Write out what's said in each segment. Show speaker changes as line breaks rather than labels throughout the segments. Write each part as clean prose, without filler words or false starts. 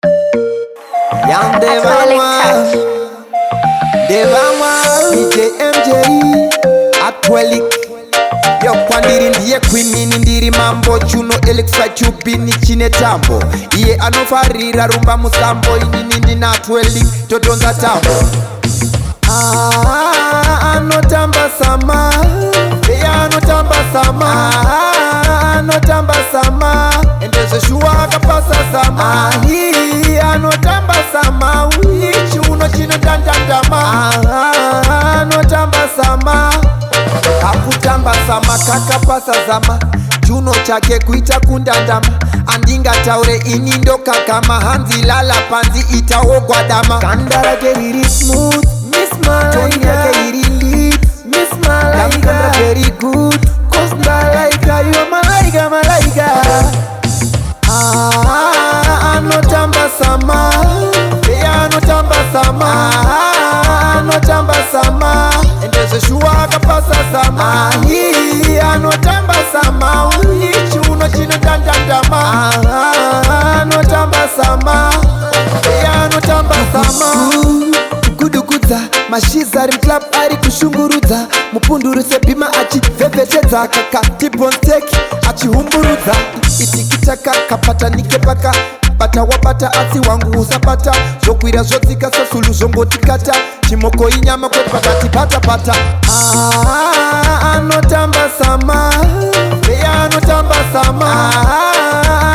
Young Devama DJ MJ Atwelik Yo kwa ndiri ndiye queen nini ndiri mambo Chuno Elixir chubini chine tambo Iye anofarira rumba musambo Inini ndina Atwelik totonza tambo Anotamba sama Anotamba sama Anotamba sama Endeze shuwa kapasa sama Anotamba sama Chuno chino dandandama Anotamba sama Kakutamba sama kakapasa zama Chuno chake kuita kundandama Andinga taure inindo kakama Hanzi lala panzi itaogwa dama Kandara geriri smooth Miss Malaika geriri Miss Malaika Kandara very good Cause Malaika you are Malaika Malaika Anotamba sama Anotamba sama Anotamba sama Endeze shuwa kapasa sama Anotamba sama Chuno chino dandandama Anotamba sama Anotamba sama Kudukuza mashizari mklap ari kushunguruza Mupunduruse bima achi vevecheza Kaka tibon steki achi humburuza Itikitaka kapata nikepaka Bata wabata asi wangu usapata Zokwira zotika sasulu zongotikata Chimoko inyama kwe patati pata pata Anotamba sama Anotamba sama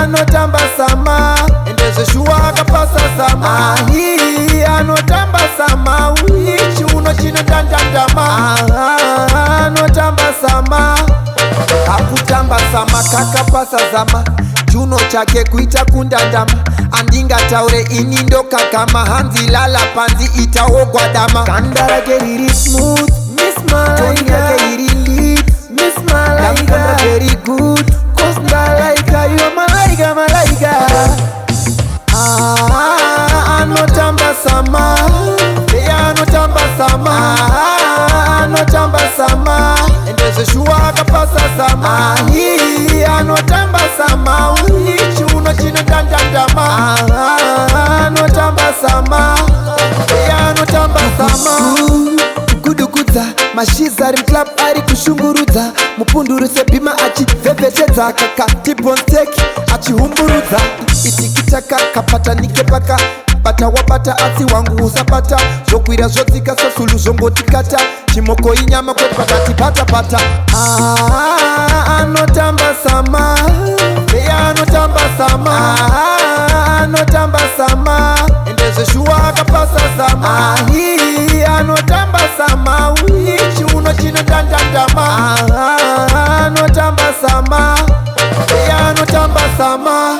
Anotamba sama Endeze shuwa kapasa sama Anotamba sama Chuno chino dandandama Anotamba sama Kakutamba sama kakapasa zama Chuno chake kuita kundandama Andinga taure inindo kakama Hanzi lala panzi itaogwa dama Kandara geriri smooth Miss Malaika geriri Miss Malaika Kandara very good Cause Malaika you are Malaika Malaika Anotamba sama Anotamba sama Anotamba sama Endeze shuwa kapasa sama Anotamba sama Chuno chino dandandama Anotamba sama Anotamba sama Kudukuza mashizari mklap ari kushunguruza Mupunduruse bima achi vevecheza Kaka tibon steki achi humburuza Itikitaka kapata nikepaka Bata wabata asi wangu usapata Zokwira zotika sasulu zongotikata Chimoko inyama kwe patati pata pata Anotamba sama Anotamba sama Anotamba sama Endeze shuwa kapasa sama Anotamba sama Chuno chino dandandama Anotamba sama Anotamba sama